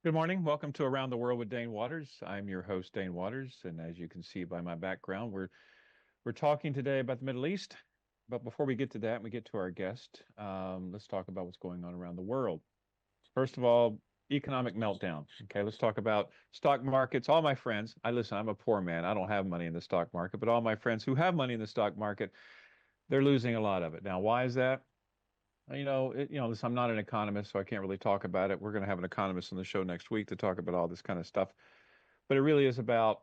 Good morning. Welcome to Around the World with Dane Waters. I'm your host, Dane Waters, and as you can see by my background, we're talking today about the Middle East. But before we get to that, and we get to our guest. Let's talk about what's going on around the world. First of all, economic meltdown. Okay, let's talk about stock markets. All my friends, I'm a poor man. I don't have money in the stock market, but all my friends who have money in the stock market, they're losing a lot of it. Now, why is that? Listen, I'm not an economist, so I can't really talk about it. We're going to have an economist on the show next week to talk about all this kind of stuff. But it really is about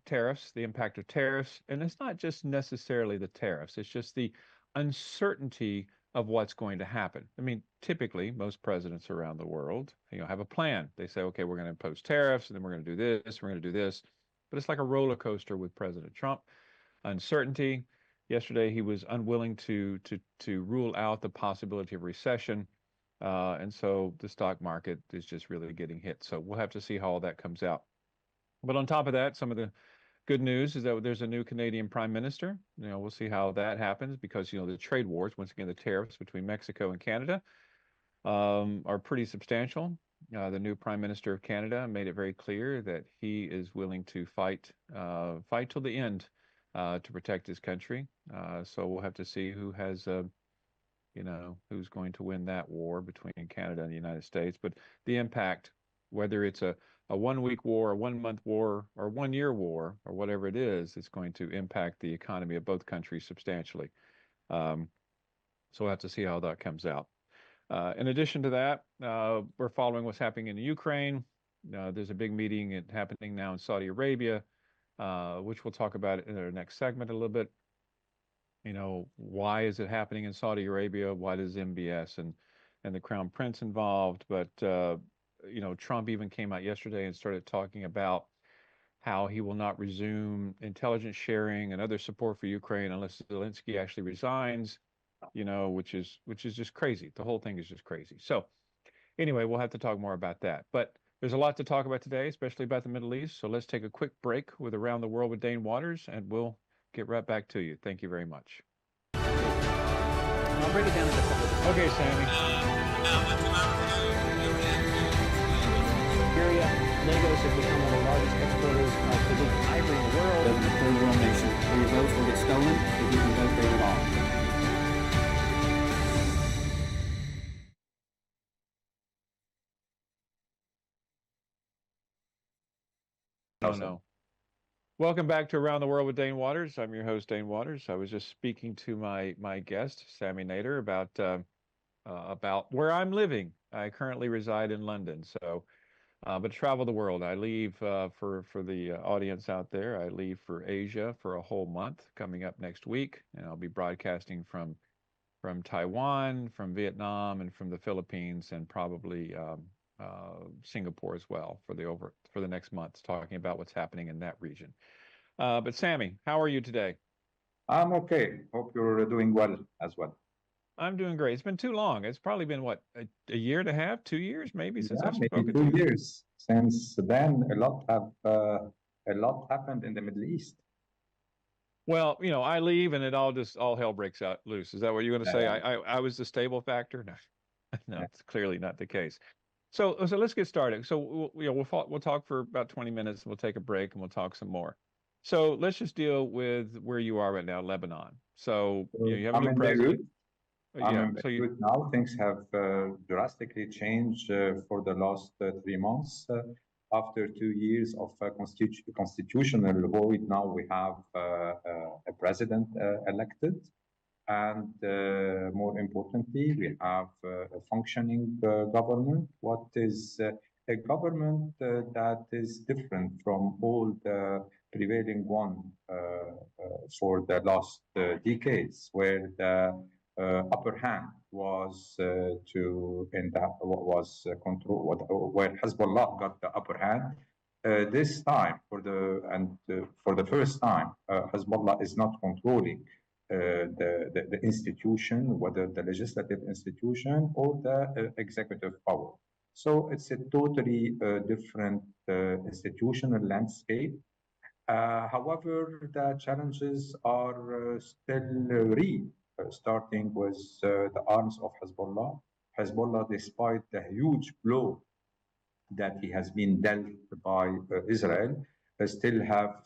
tariffs, the impact of tariffs. And it's not just necessarily the tariffs, it's just the uncertainty of what's going to happen. I mean, typically, most presidents around the world, have a plan. They say, okay, we're going to impose tariffs, and then we're going to do this, we're going to do this. But it's like a roller coaster with President Trump. Uncertainty. Yesterday, he was unwilling to rule out the possibility of recession, and so the stock market is just really getting hit. So we'll have to see how all that comes out. But on top of that, some of the good news is that there's a new Canadian prime minister. We'll see how that happens because the trade wars, once again, the tariffs between Mexico and Canada, are pretty substantial. The new prime minister of Canada made it very clear that he is willing to fight till the end to protect his country. So we'll have to see who's going to win that war between Canada and the United States. But the impact, whether it's a 1 week war, a 1 month war, or 1 year war, or whatever it is, it's going to impact the economy of both countries substantially. Um, so we'll have to see how that comes out. In addition to that, we're following what's happening in Ukraine. There's a big meeting happening now in Saudi Arabia, which we'll talk about in our next segment a little bit. Why is it happening in Saudi Arabia? Why does MBS and the Crown Prince involved? But Trump even came out yesterday and started talking about how he will not resume intelligence sharing and other support for Ukraine unless Zelensky actually resigns. Which is just crazy. The whole thing is just crazy. So anyway, we'll have to talk more about that. But there's a lot to talk about today, especially about the Middle East. So let's take a quick break with Around the World with Dane Waters, and we'll get right back to you. Thank you very much. I'll break it down into a couple of. Okay, Sammy. Syria, Lagos has become one of the largest exporters of Egyptian ivory in the world. As a third world nation, where your votes will get stolen if you can vote there at all. Oh, no. Welcome back to Around the World with Dane Waters. I'm your host, Dane Waters. I was just speaking to my guest, Sami Nader, about where I'm living. I currently reside in London, but travel the world. I leave for the audience out there. I leave for Asia for a whole month coming up next week, and I'll be broadcasting from Taiwan, from Vietnam, and from the Philippines, and probably Singapore as well for the next month, talking about what's happening in that region. But Sami, how are you today? I'm okay. Hope you're doing well as well. I'm doing great. It's been too long. It's probably been what, a year and a half, 2 years maybe since I've Maybe spoken to you. 2 years. Since then, a lot happened in the Middle East. Well, I leave and all hell breaks out loose. Is that what you're going to say? I was the stable factor? No, no, it's clearly not the case. So let's get started. So we'll talk for about 20 minutes. And we'll take a break and we'll talk some more. So let's just deal with where you are right now, Lebanon. So you have a new president. I'm in Beirut now. Things have drastically changed for the last 3 months. After 2 years of constitutional void, now we have a president elected. And more importantly, we have a functioning government. What is a government that is different from all the prevailing one for the last decades, where the upper hand was where Hezbollah got the upper hand. This time, for the first time, Hezbollah is not controlling the institution, whether the legislative institution or the executive power. So it's a totally different institutional landscape. However, the challenges are still real, starting with the arms of Hezbollah. Hezbollah, despite the huge blow that he has been dealt by Israel still have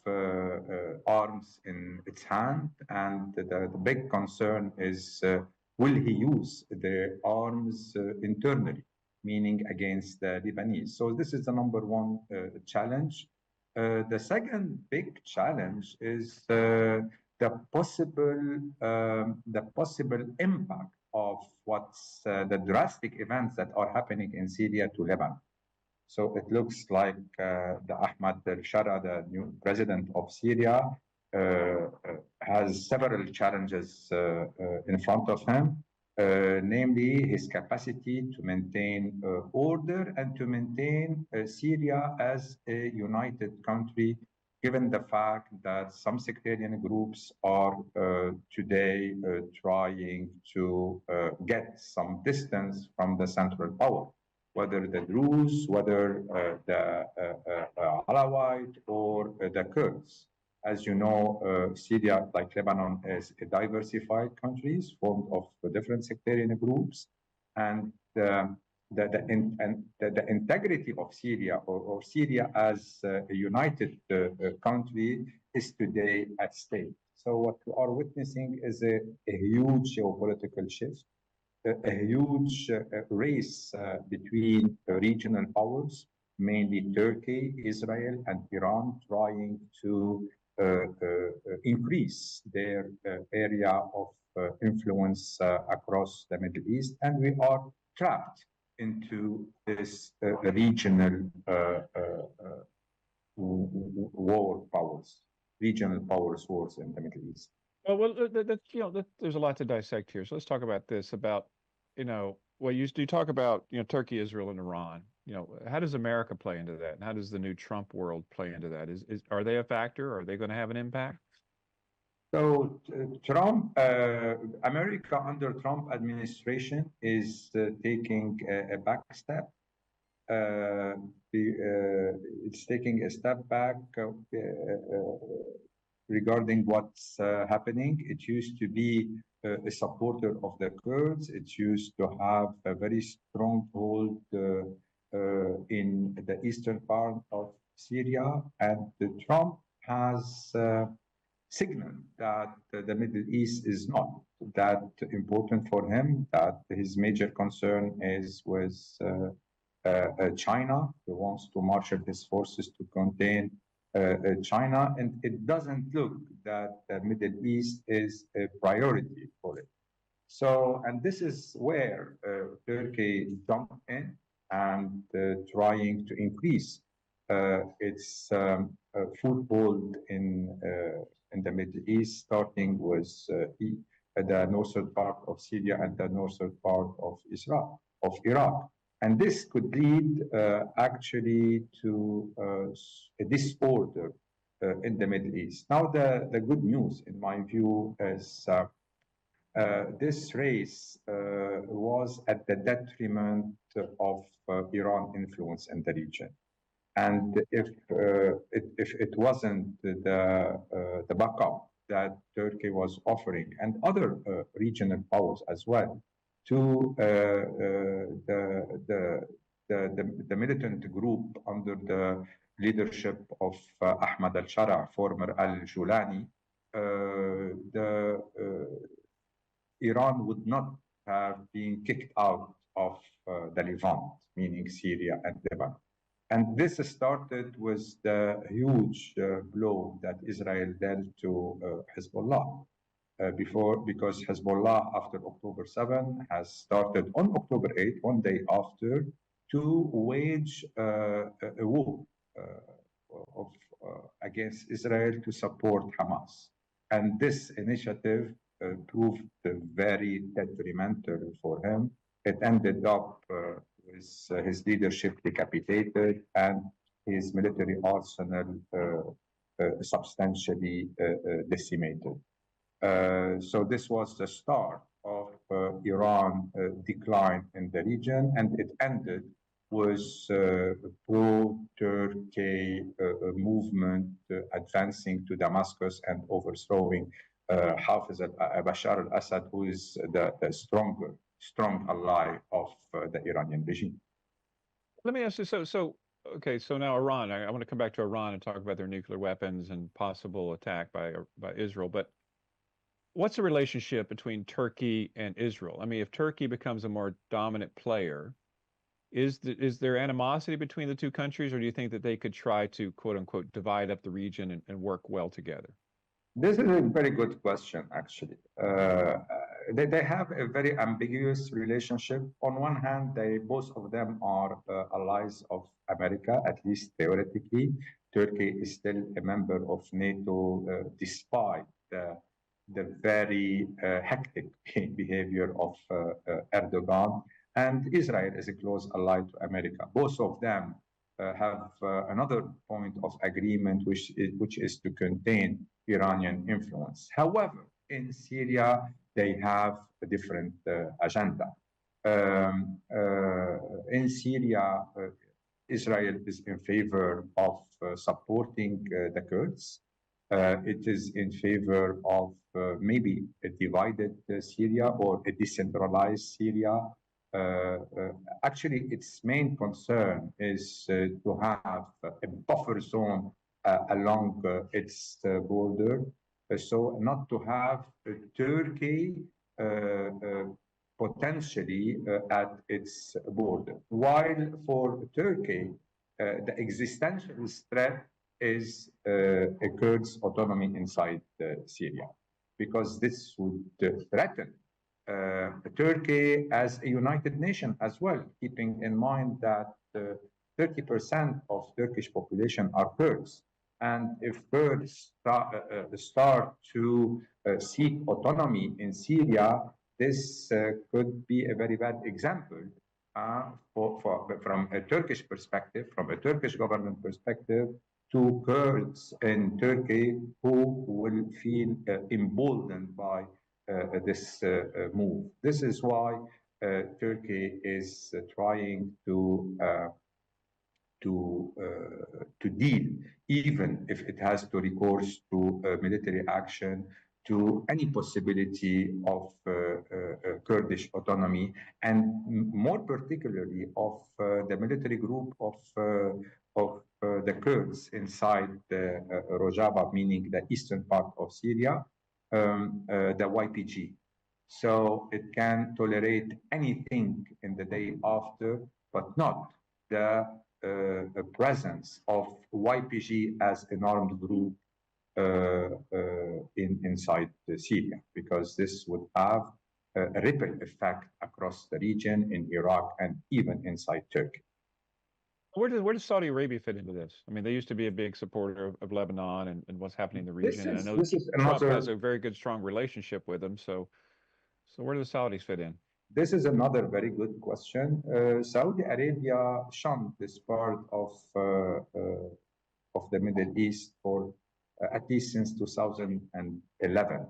arms in its hand, and the big concern is will he use the arms internally, meaning against the Lebanese? So this is the number one challenge. The second big challenge is the possible impact of what's the drastic events that are happening in Syria to Lebanon. So it looks like the Ahmad al-Shara, the new president of Syria, has several challenges in front of him, namely his capacity to maintain order and to maintain Syria as a united country, given the fact that some sectarian groups are today trying to get some distance from the central power, whether the Druze, whether the Alawite, or the Kurds. As you know, Syria, like Lebanon, is a diversified country formed of different sectarian groups, and the integrity of Syria, or Syria as a united country, is today at stake. So what we are witnessing is a huge geopolitical shift, a huge race between regional powers, mainly Turkey, Israel, and Iran, trying to increase their area of influence across the Middle East. And we are trapped into this regional war powers, regional powers wars in the Middle East. There's a lot to dissect here. So let's talk about this. Well, you talk about Turkey, Israel, and Iran. How does America play into that, and how does the new Trump world play into that? Are they a factor? Are they going to have an impact? So America under Trump administration is taking a back step. It's taking a step back regarding what's happening. It used to be a supporter of the Kurds. It used to have a very strong hold in the eastern part of Syria, and Trump has signaled that the Middle East is not that important for him, that his major concern is with China. He wants to marshal his forces to contain China, and it doesn't look that the Middle East is a priority for it. So, and this is where Turkey jumped in and trying to increase its foothold in the Middle East, starting with the northern part of Syria and the northern part of Iraq. And this could lead actually to a disorder in the Middle East. Now, the good news, in my view, is this race was at the detriment of Iran influence in the region. And if it wasn't the backup that Turkey was offering, and other regional powers as well, to the militant group under the leadership of Ahmad al-Shara, former al-Julani, Iran would not have been kicked out of the Levant, meaning Syria and Lebanon. And this started with the huge blow that Israel dealt to Hezbollah. Because Hezbollah, after October 7, has started on October 8, one day after, to wage a war against Israel to support Hamas. And this initiative proved very detrimental for him. It ended up with his leadership decapitated and his military arsenal substantially decimated. So this was the start of Iran decline in the region, and it ended with pro-Turkey movement advancing to Damascus and overthrowing Bashar al-Assad, who is the strong ally of the Iranian regime. Let me ask you, okay, so now Iran, I want to come back to Iran and talk about their nuclear weapons and possible attack by Israel, but what's the relationship between Turkey and Israel? I mean, if Turkey becomes a more dominant player, is there animosity between the two countries, or do you think that they could try to quote unquote divide up the region and work well together? This is a very good question, actually. They have a very ambiguous relationship. On one hand, both of them are allies of America, at least theoretically. Turkey is still a member of NATO, despite the very hectic behavior of Erdogan. And Israel is a close ally to America. Both of them have another point of agreement, which is to contain Iranian influence. However, in Syria, they have a different agenda. In Syria, Israel is in favor of supporting the Kurds. It is in favor of maybe a divided Syria or a decentralized Syria. Actually, its main concern is to have a buffer zone along its border, so not to have Turkey potentially at its border. While for Turkey, the existential threat is a Kurds' autonomy inside Syria, because this would threaten Turkey as a united nation as well, keeping in mind that 30% of Turkish population are Kurds. And if Kurds start to seek autonomy in Syria, this could be a very bad example from a Turkish perspective, from a Turkish government perspective, to Kurds in Turkey who will feel emboldened by this move. This is why Turkey is trying to deal, even if it has to recourse to military action, to any possibility of Kurdish autonomy, and more particularly of the military group of the Kurds inside Rojava, meaning the eastern part of Syria, the YPG. So it can tolerate anything in the day after, but not the presence of YPG as an armed group inside Syria, because this would have a ripple effect across the region in Iraq and even inside Turkey. Where does Saudi Arabia fit into this? I mean, they used to be a big supporter of Lebanon and what's happening in the region. And I know Trump has a very good, strong relationship with them. So where do the Saudis fit in? This is another very good question. Saudi Arabia shunned this part of the Middle East for at least since 2011,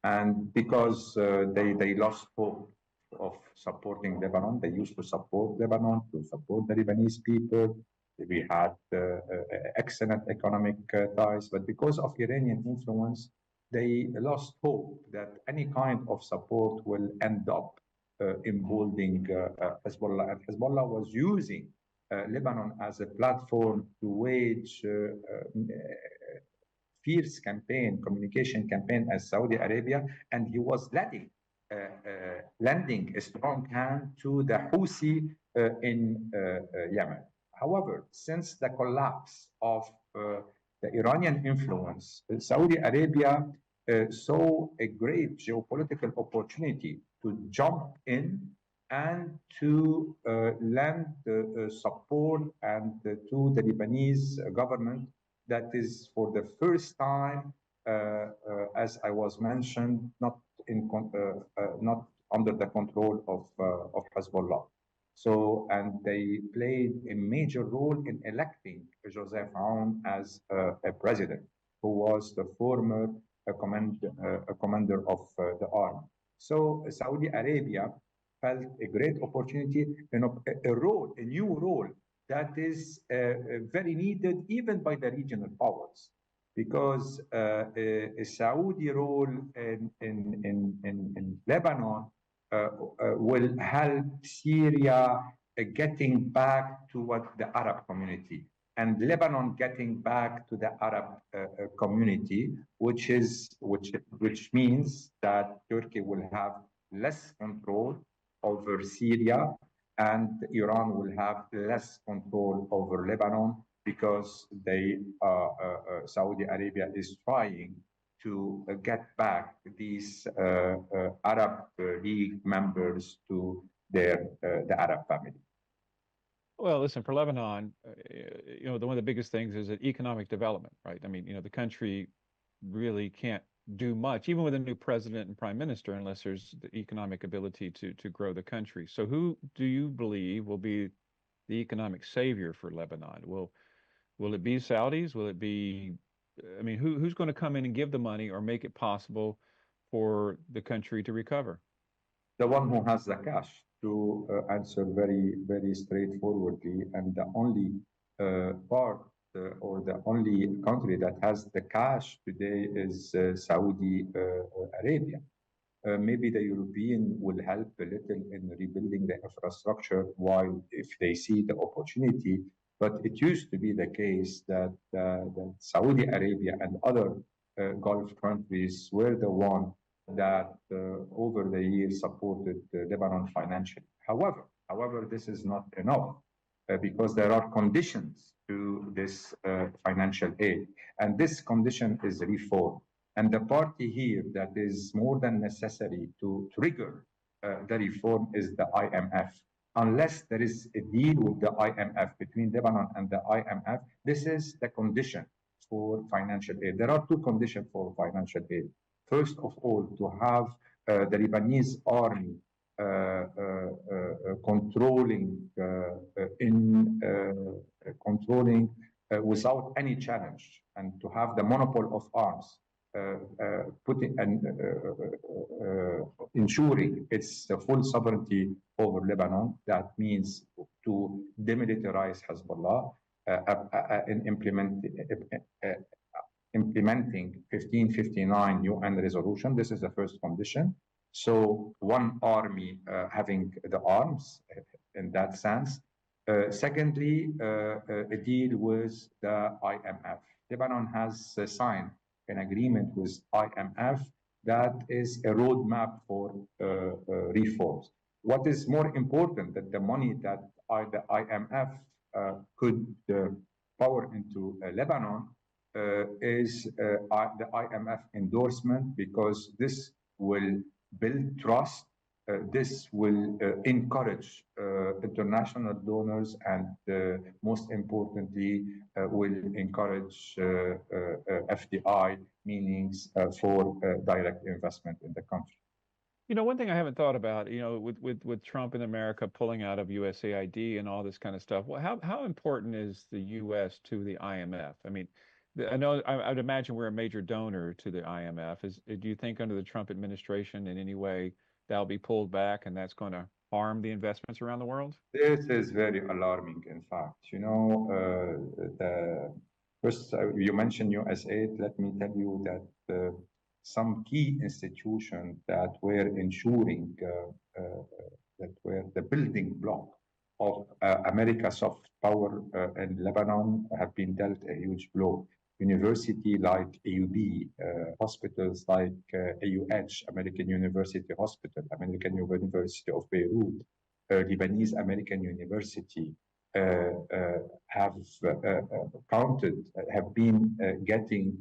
and because they lost hope of supporting Lebanon. They used to support Lebanon, to support the Lebanese people. We had excellent economic ties, but because of Iranian influence, they lost hope that any kind of support will end up emboldening Hezbollah. And Hezbollah was using Lebanon as a platform to wage fierce campaign, communication campaign as Saudi Arabia, and he was lending a strong hand to the Houthi in Yemen. However, since the collapse of the Iranian influence, Saudi Arabia saw a great geopolitical opportunity to jump in and to lend support and to the Lebanese government that is for the first time, as I was mentioned, not under the control of Hezbollah. So, and they played a major role in electing Joseph Aoun as a president, who was the former commander of the army. So Saudi Arabia felt a great opportunity, a new role that is very needed even by the regional powers, because a Saudi role in Lebanon will help Syria getting back to what the Arab community and Lebanon getting back to the Arab community, which means that Turkey will have less control over Syria and Iran will have less control over Lebanon because Saudi Arabia is trying to get back these Arab League members to the Arab family. Well, listen, for Lebanon, one of the biggest things is that economic development, right? I mean, the country really can't do much, even with a new president and prime minister, unless there's the economic ability to grow the country. So who do you believe will be the economic savior for Lebanon? Will it be Saudis? Will it be, I mean, who's going to come in and give the money or make it possible for the country to recover? The one who has the cash, to answer very, very straightforwardly. And the only part or the only country that has the cash today is Saudi Arabia. Maybe the European will help a little in rebuilding the infrastructure while if they see the opportunity. But it used to be the case that Saudi Arabia and other Gulf countries were the one that over the years supported Lebanon financially. However, this is not enough because there are conditions to this financial aid, and this condition is reform. And the party here that is more than necessary to trigger the reform is the IMF. Unless there is a deal with the IMF, between Lebanon and the IMF, this is the condition for financial aid. There are two conditions for financial aid. First of all, to have the Lebanese army controlling without any challenge, and to have the monopoly of arms, ensuring its full sovereignty over Lebanon. That means to demilitarize Hezbollah and implementing 1559 UN resolution. This is the first condition. So one army having the arms in that sense. Secondly, a deal with the IMF. Lebanon has signed an agreement with IMF that is a roadmap for reforms. What is more important that the money that the IMF could pour into Lebanon is the IMF endorsement, because this will build trust. This will encourage international donors, and most importantly, will encourage FDI, meanings for direct investment in the country. One thing I haven't thought about, with Trump in America pulling out of USAID and all this kind of stuff, well, how important is the U.S. to the IMF? I mean, I would imagine we're a major donor to the IMF. Do you think under the Trump administration in any way that'll be pulled back and that's going to harm the investments around the world? This is very alarming, in fact. First, you mentioned USAID. Let me tell you that some key institutions that were ensuring, that were the building block of America's soft power in Lebanon have been dealt a huge blow. University like AUB, hospitals like AUH, American University Hospital, American University of Beirut, Lebanese American University, have been getting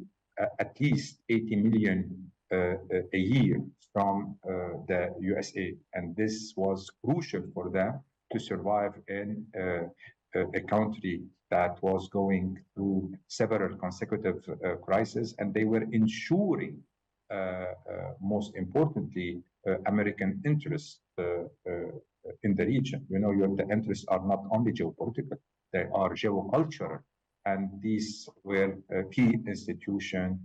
at least 80 million a year from the USA. And this was crucial for them to survive in a country that was going through several consecutive crises, and they were ensuring, most importantly, American interests in the region. The interests are not only geopolitical, they are geocultural, and these were key institutions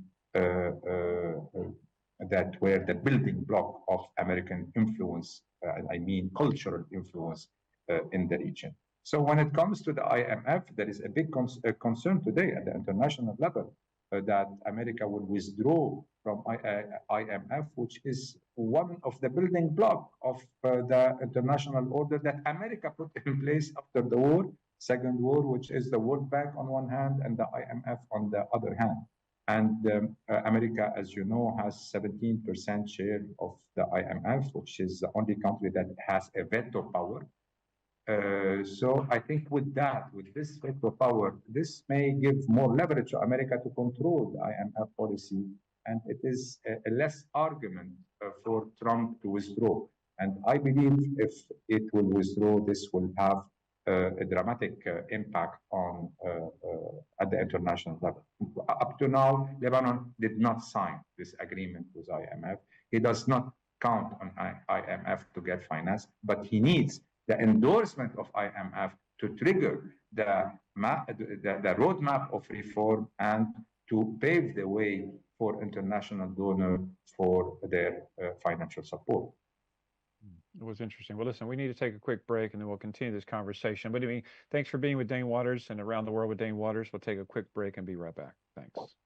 that were the building block of American influence, cultural influence in the region. So when it comes to the IMF, there is a big concern today at the international level that America will withdraw from IMF, which is one of the building blocks of the international order that America put in place after the war, Second War, which is the World Bank on one hand and the IMF on the other hand. And America, as you know, has 17% share of the IMF, which is the only country that has a veto power. So I think with this veto power, this may give more leverage to America to control the IMF policy, and it is a less argument for Trump to withdraw. And I believe if it will withdraw, this will have a dramatic impact on at the international level. Up to now, Lebanon did not sign this agreement with IMF. He does not count on IMF to get finance, but he needs the endorsement of IMF to trigger the roadmap of reform and to pave the way for international donors for their financial support. It was interesting. Well, listen, we need to take a quick break and then we'll continue this conversation. But I mean, thanks for being with Dane Waters and Around the World with Dane Waters. We'll take a quick break and be right back. Thanks.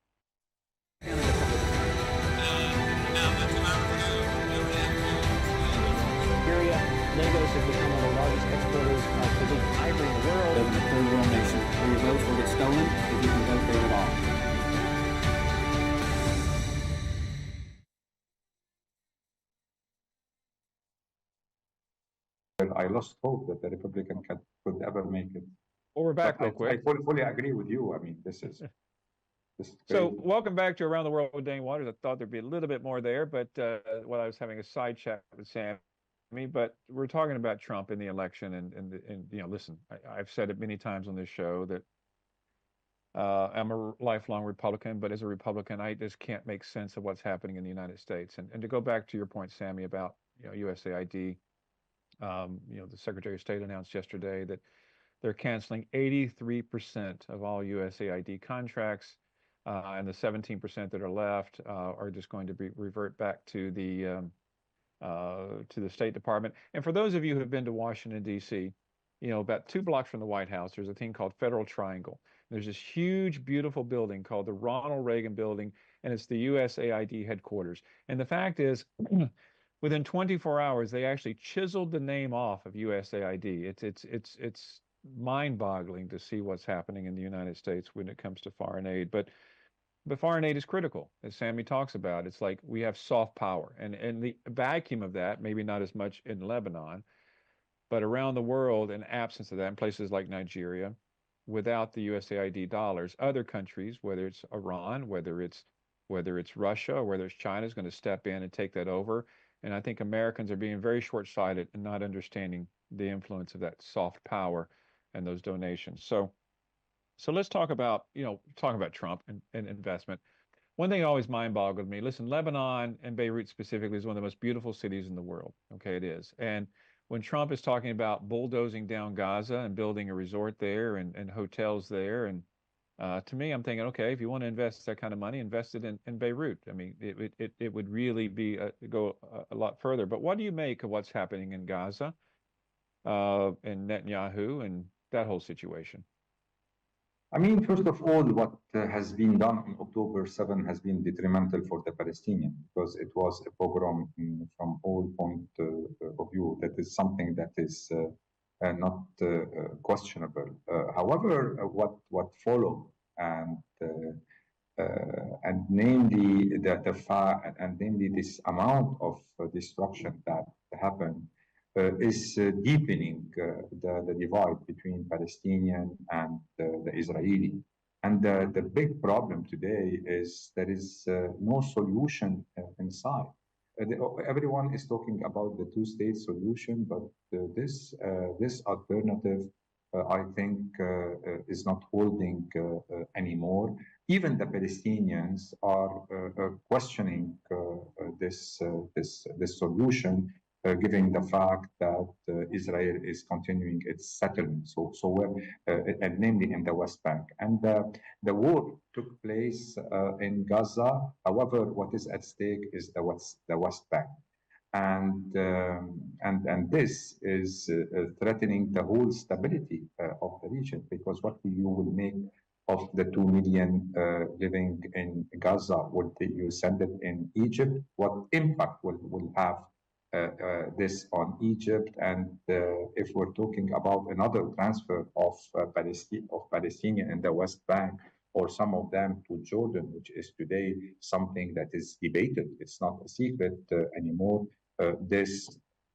Syria, Lagos has become one of the largest exporters of illegal ivory in the world. Live in a third world nation where your votes will get stolen if you can vote there at all. I lost hope that the Republican could ever make it. Well, we're back real quick. I fully agree with you. I mean, this is so welcome back to Around the World with Dane Waters. I thought there'd be a little bit more there, but while I was having a side chat with Sami, but we're talking about Trump in the election, and you know, listen, I've said it many times on this show that I'm a lifelong Republican, but as a Republican, I just can't make sense of what's happening in the United States. And to go back to your point, Sami, about USAID. The Secretary of State announced yesterday that they're canceling 83% of all USAID contracts, and the 17% that are left are just going to revert back to the State Department. And for those of you who have been to Washington, D.C., about 2 blocks from the White House, there's a thing called Federal Triangle. There's this huge, beautiful building called the Ronald Reagan Building, and it's the USAID headquarters. And the fact is, within 24 hours, they actually chiseled the name off of USAID. It's mind-boggling to see what's happening in the United States when it comes to foreign aid. But foreign aid is critical, as Sami talks about. It's like we have soft power, and the vacuum of that, maybe not as much in Lebanon, but around the world, in absence of that, in places like Nigeria, without the USAID dollars, other countries, whether it's Iran, whether it's Russia, or whether it's China, is going to step in and take that over. And I think Americans are being very short-sighted and not understanding the influence of that soft power and those donations. So let's talk about Trump and investment. One thing that always mind-boggled me, listen, Lebanon and Beirut specifically is one of the most beautiful cities in the world. Okay, it is. And when Trump is talking about bulldozing down Gaza and building a resort there and hotels there, and to me, I'm thinking, okay, if you want to invest that kind of money, invest it in Beirut. I mean, it would really be go a lot further. But what do you make of what's happening in Gaza, and Netanyahu and that whole situation? I mean, first of all, what has been done on October 7 has been detrimental for the Palestinians because it was a pogrom from all points of view. That is something that is not questionable. However, what followed and namely the fact and namely this amount of destruction that happened is deepening the divide between Palestinian and the Israeli. And the big problem today is there is no solution inside. Everyone is talking about the two-state solution, but this alternative, I think, is not holding anymore. Even the Palestinians are questioning this solution, given the fact that Israel is continuing its settlement, and namely in the West Bank. And the war took place in Gaza. However, what is at stake is the West Bank. And this is threatening the whole stability of the region, because what you will make of the 2 million living in Gaza, would you send it in Egypt? What impact will have this on Egypt? And if we're talking about another transfer of Palestinian in the West Bank, or some of them to Jordan, which is today something that is debated, it's not a secret anymore. This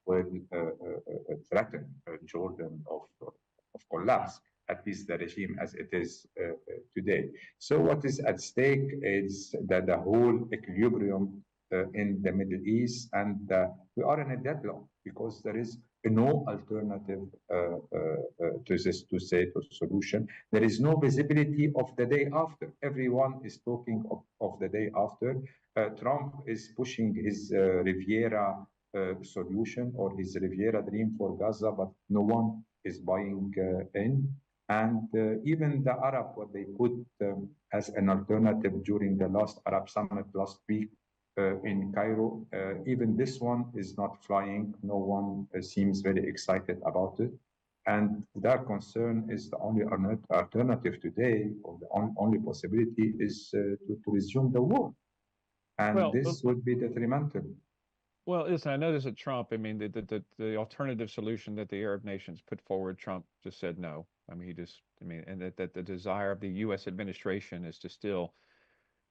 will threaten Jordan of collapse, at least the regime as it is today. So what is at stake is that the whole equilibrium in the Middle East, and we are in a deadlock because there is no alternative to this two-state solution. There is no visibility of the day after. Everyone is talking of the day after. Trump is pushing his Riviera solution or his Riviera dream for Gaza, but no one is buying in. And even the Arab, what they put as an alternative during the last Arab summit last week in Cairo, even this one is not flying. No one seems very excited about it. And their concern is the only alternative today, or the only possibility is to resume the war. And this would be detrimental. Well, listen, I noticed that Trump, I mean, the alternative solution that the Arab nations put forward, Trump just said no. I mean, and that the desire of the U.S. administration is to still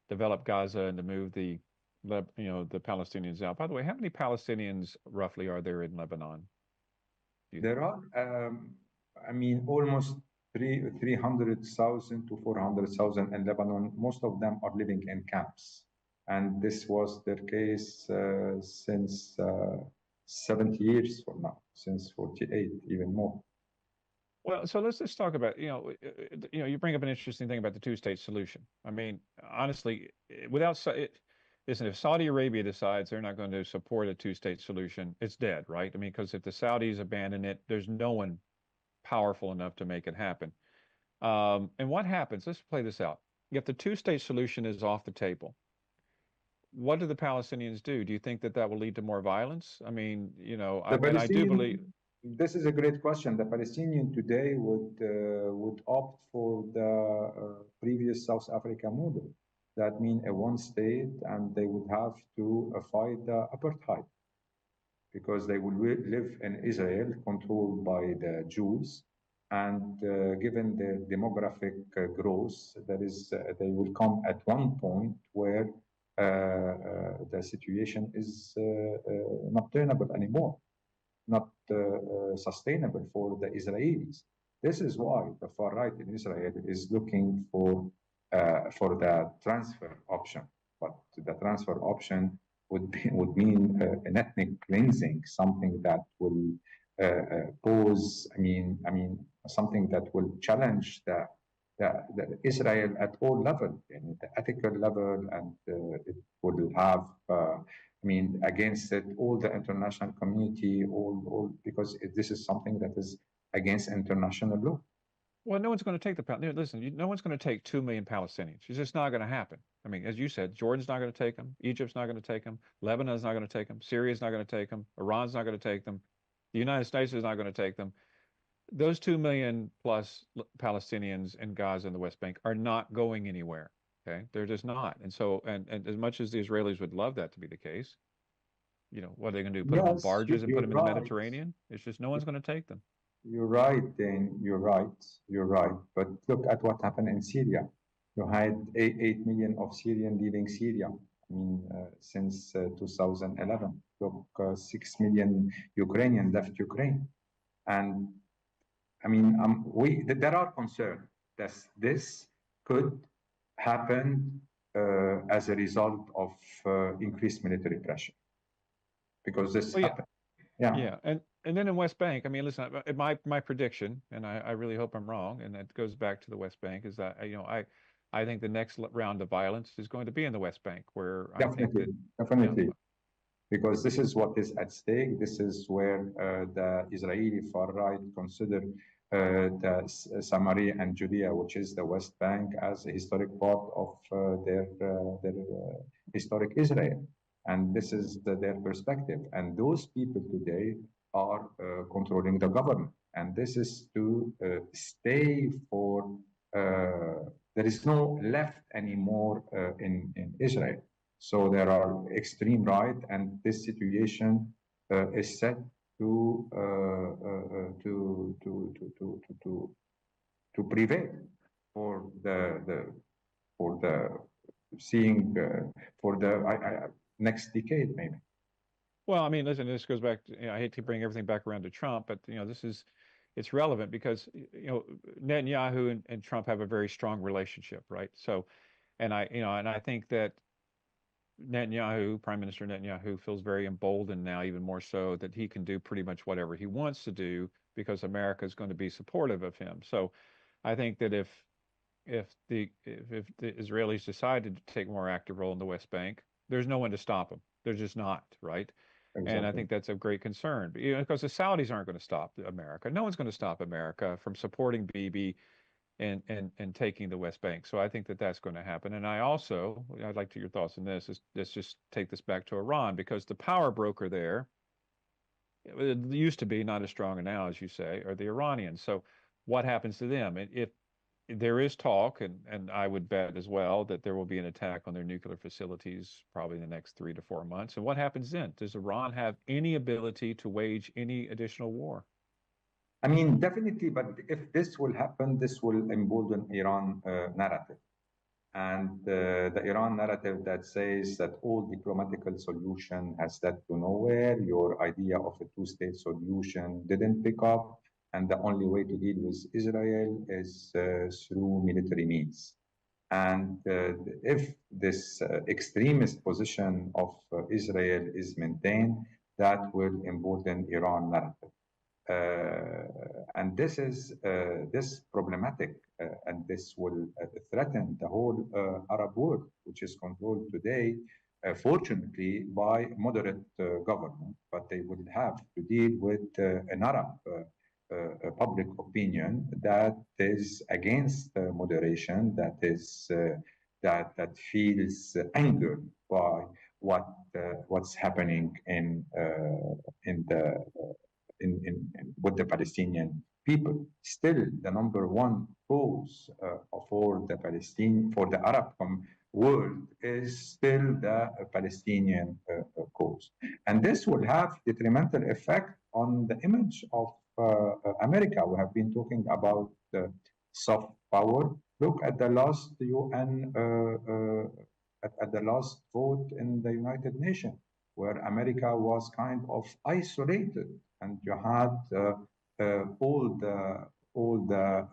develop Gaza and to move the Palestinians out. By the way, how many Palestinians roughly are there in Lebanon? There are, almost 300,000 to 400,000 in Lebanon. Most of them are living in camps. And this was their case since 70 years from now, since 48, even more. Well, so let's just talk about, you bring up an interesting thing about the two-state solution. I mean, honestly, listen, if Saudi Arabia decides they're not going to support a two-state solution, it's dead, right? I mean, because if the Saudis abandon it, there's no one powerful enough to make it happen. And what happens? Let's play this out. If the two-state solution is off the table, what do the Palestinians do? Do you think that will lead to more violence? I mean, I do believe. This is a great question. The Palestinian today would opt for the previous South Africa model. That means a one state, and they would have to fight the apartheid because they will live in Israel, controlled by the Jews. And given the demographic growth, they will come at one point where the situation is not tenable anymore, not sustainable for the Israelis. This is why the far right in Israel is looking for the transfer option. But the transfer option would mean an ethnic cleansing, something that will pose. Something that will challenge the Israel at all levels, the ethical level, and it will have, against it all the international community, all because this is something that is against international law. Well, no one's going to take listen, no one's going to take 2 million Palestinians. It's just not going to happen. I mean, as you said, Jordan's not going to take them. Egypt's not going to take them. Lebanon's not going to take them. Syria's not going to take them. Iran's not going to take them. The United States is not going to take them. Those 2 million plus Palestinians in Gaza and the West Bank are not going anywhere. Okay, they're just not. And so, and as much as the Israelis would love that to be the case, what are they going to do? Put them on barges and put them in the Mediterranean? It's just no one's going to take them. You're right, Dane. You're right. But look at what happened in Syria. You had 8 million of Syrians leaving Syria. Since 2011. Look, 6 million Ukrainians left Ukraine. And there are concerns that this could happen as a result of increased military pressure, because this happened. Yeah, and then in West Bank, listen, my prediction, and I really hope I'm wrong, and that goes back to the West Bank, is that I think the next round of violence is going to be in the West Bank, where definitely. Because this is what is at stake. This is where the Israeli far right consider the Samaria and Judea, which is the West Bank, as a historic part of their historic Israel. And this is their perspective. And those people today are controlling the government. And this is to stay for there is no left anymore in Israel. So there are extreme right, and this situation is set to, to prevail for the seeing for the next decade maybe. Well, I mean, listen, this goes back to, I hate to bring everything back around to Trump, but it's relevant because Netanyahu and Trump have a very strong relationship, right? So, and I think that Prime Minister Netanyahu, feels very emboldened now, even more so, that he can do pretty much whatever he wants to do because America is going to be supportive of him. So, I think that if the Israelis decided to take a more active role in the West Bank, there's no one to stop them. There's just not, right? Exactly. And I think that's a great concern, because the Saudis aren't going to stop America. No one's going to stop America from supporting Bibi and taking the West Bank. So I think that that's going to happen. And I'd like your thoughts on this. Let's just take this back to Iran, because the power broker there, it used to be, not as strong now, as you say, are the Iranians. So what happens to them? If there is talk, and I would bet as well, that there will be an attack on their nuclear facilities probably in the next 3 to 4 months. And what happens then? Does Iran have any ability to wage any additional war? I mean, definitely, but if this will happen, this will embolden Iran narrative. And the Iran narrative that says that all diplomatical solution has led to nowhere, your idea of a two-state solution didn't pick up, and the only way to deal with Israel is through military means. And if this extremist position of Israel is maintained, that will embolden Iran narrative. And this is problematic, and this will threaten the whole Arab world, which is controlled today, fortunately, by moderate government. But they will have to deal with an Arab public opinion that is against moderation, that is that feels angered by what's happening with the Palestinian people. Still, the number one cause for the Arab world is still the Palestinian cause, and this will have detrimental effect on the image of America. We have been talking about soft power. Look at the last UN at the last vote in the United Nations, where America was kind of isolated, and you had all the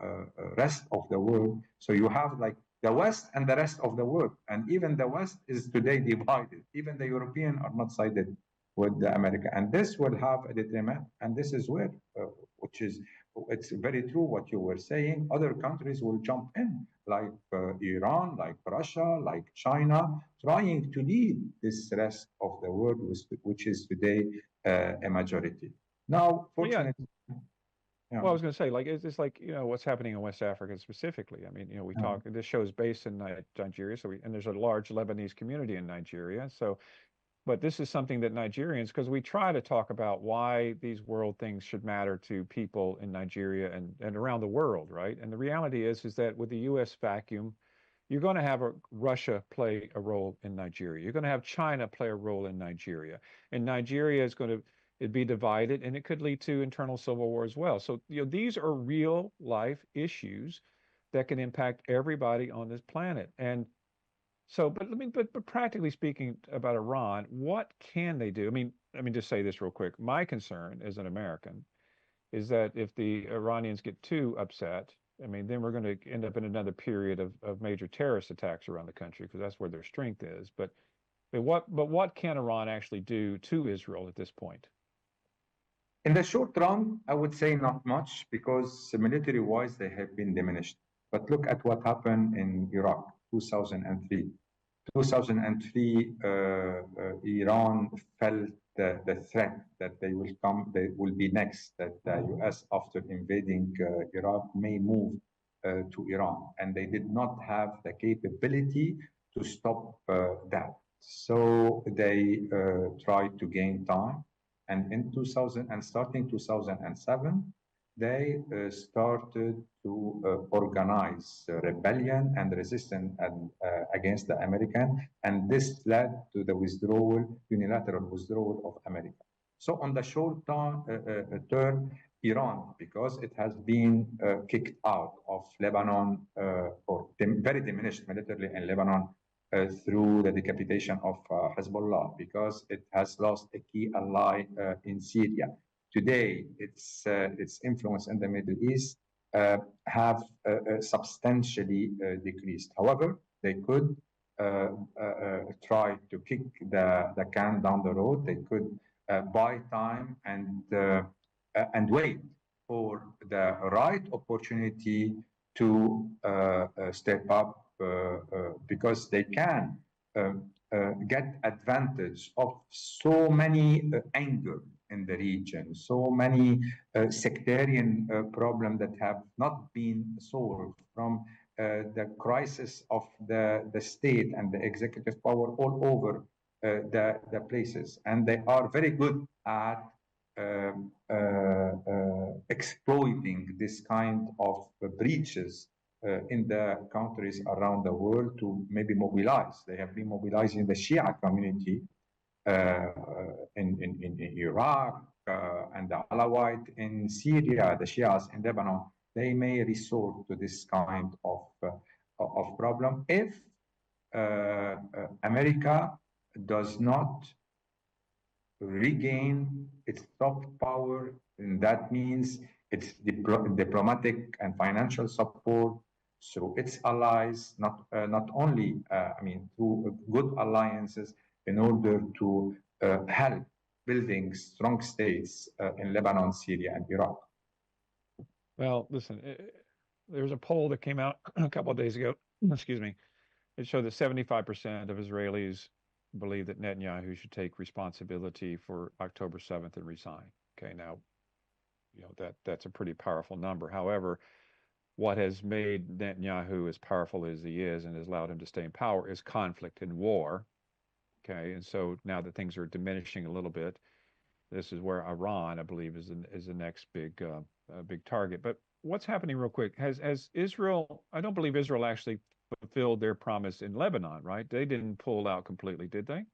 rest of the world. So you have like the West and the rest of the world, and even the West is today divided. Even the Europeans are not sided with the America, and this will have a detriment. And this is where, it's very true what you were saying. Other countries will jump in, like Iran, like Russia, like China, trying to lead this rest of the world, which is today a majority. Now, fortunately, yeah. Well, I was going to say, like, it's like, what's happening in West Africa specifically. I mean, we talk, this show is based in Nigeria, and there's a large Lebanese community in Nigeria. So, but this is something that Nigerians, because we try to talk about why these world things should matter to people in Nigeria and around the world, right? And the reality is that with the U.S. vacuum, you're going to have Russia play a role in Nigeria. You're going to have China play a role in Nigeria. And Nigeria is going to be divided, and it could lead to internal civil war as well. So, these are real life issues that can impact everybody on this planet. And so, but practically speaking about Iran, what can they do? Let me just say this real quick. My concern as an American is that if the Iranians get too upset, then we're going to end up in another period of major terrorist attacks around the country, because that's where their strength is. But what can Iran actually do to Israel at this point? In the short run, I would say not much, because military-wise they have been diminished. But look at what happened in Iraq, 2003. 2003, Iran felt the threat that they will be next, that the US, after invading Iraq, may move to Iran. And they did not have the capability to stop that. So they tried to gain time. And starting 2007, they started to organize rebellion and resistance against the American, and this led to the unilateral withdrawal of America. So on the short term, Iran, because it has been kicked out of Lebanon or very diminished militarily in Lebanon through the decapitation of Hezbollah, because it has lost a key ally in Syria. Today, its influence in the Middle East have substantially decreased. However, they could try to kick the can down the road. They could buy time and wait for the right opportunity to step up because they can get advantage of so many anger in the region, so many sectarian problems that have not been solved from the crisis of the state and the executive power all over the places. And they are very good at exploiting this kind of breaches in the countries around the world to maybe mobilize. They have been mobilizing the Shia community in Iraq and the Alawite in Syria, the Shias in Lebanon. They may resort to this kind of problem if America does not regain its soft power, and that means its diplomatic and financial support through its allies, not only, through good alliances in order to help building strong states in Lebanon, Syria, and Iraq. Well, listen, there's a poll that came out a couple of days ago. Excuse me. It showed that 75% of Israelis believe that Netanyahu should take responsibility for October 7th and resign. Okay, now, that's a pretty powerful number. However, what has made Netanyahu as powerful as he is and has allowed him to stay in power is conflict and war. Okay, and so now that things are diminishing a little bit, this is where Iran, I believe, is the next big target. But what's happening real quick? Has Israel? I don't believe Israel actually fulfilled their promise in Lebanon, right? They didn't pull out completely, did they?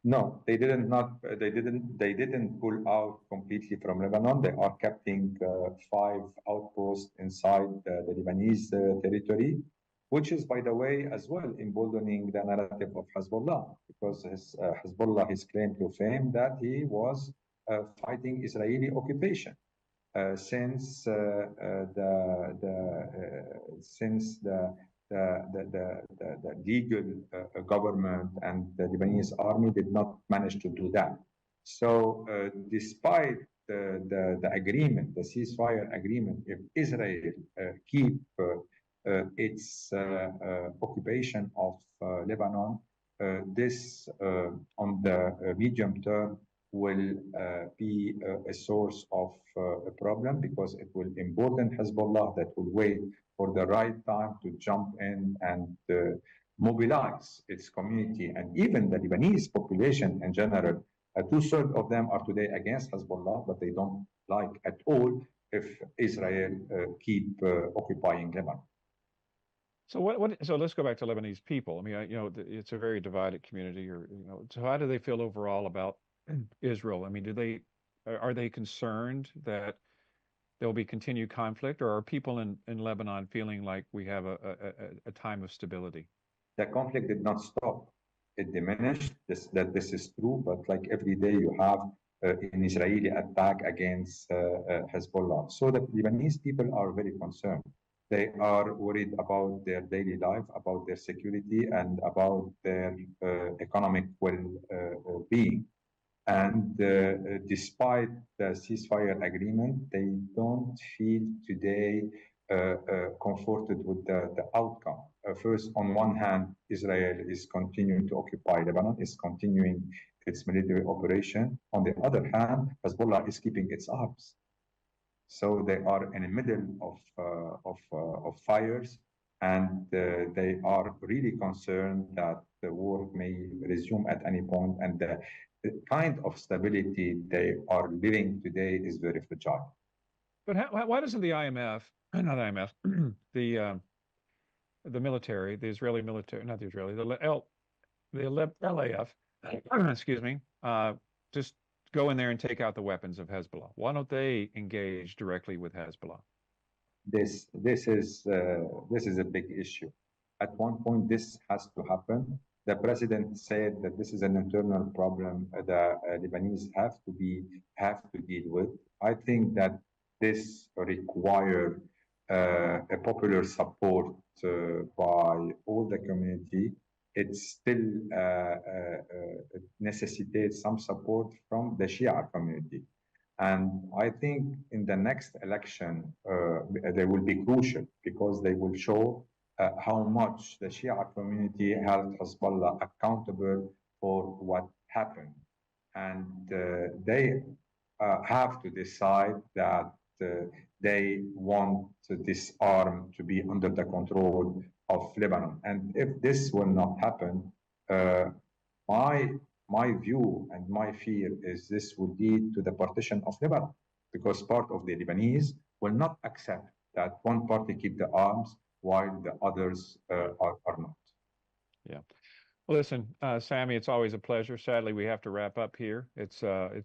No, they didn't. Not they didn't. They didn't pull out completely from Lebanon. They are keeping 5 outposts inside the Lebanese territory, which is, by the way, as well emboldening the narrative of Hezbollah, because Hezbollah has claimed to fame that he was fighting Israeli occupation since the legal government and the Lebanese army did not manage to do that. So, despite the agreement, the ceasefire agreement, if Israel keep its occupation of Lebanon, this on the medium term will be a source of a problem, because it will embolden Hezbollah that will wait for the right time to jump in and mobilize its community. And even the Lebanese population in general, 2/3 of them are today against Hezbollah, but they don't like at all if Israel keep occupying Lebanon. So let's go back to Lebanese people. I mean, it's a very divided community, so how do they feel overall about Israel? I mean, are they concerned that there will be continued conflict, or are people in Lebanon feeling like we have a time of stability? The conflict did not stop. It diminished. This is true, but like every day you have an Israeli attack against Hezbollah. So the Lebanese people are very concerned. They are worried about their daily life, about their security, and about their economic well-being. And despite the ceasefire agreement, they don't feel today comforted with the outcome. First, on one hand, Israel is continuing to occupy Lebanon, is continuing its military operation. On the other hand, Hezbollah is keeping its arms. So they are in the middle of fires, and they are really concerned that the war may resume at any point, and the kind of stability they are living today is very fragile. But why doesn't the IMF, not IMF, the military, the Israeli military, not the Israeli, the LAF, excuse me, just go in there and take out the weapons of Hezbollah? Why don't they engage directly with Hezbollah? This is a big issue. At one point, this has to happen. The president said that this is an internal problem the Lebanese have to deal with. I think that this requires a popular support by all the community. It still necessitates some support from the Shia community. And I think in the next election, they will be crucial because they will show how much the Shia community held Hezbollah accountable for what happened. And they have to decide that they want this arm to be under the control of Lebanon. And if this will not happen, my my view and my fear is this would lead to the partition of Lebanon, because part of the Lebanese will not accept that one party keep the arms while the others are not. Yeah. Well, listen, Sami, it's always a pleasure. Sadly, we have to wrap up here. It's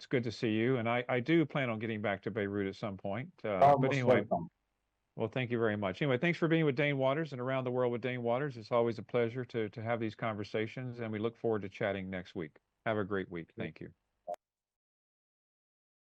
good to see you, and I do plan on getting back to Beirut at some point. But anyway, welcome. well, thank you very much. Anyway, thanks for being with Dane Waters and Around the World with Dane Waters. It's always a pleasure to have these conversations, and we look forward to chatting next week. Have a great week. Thank you.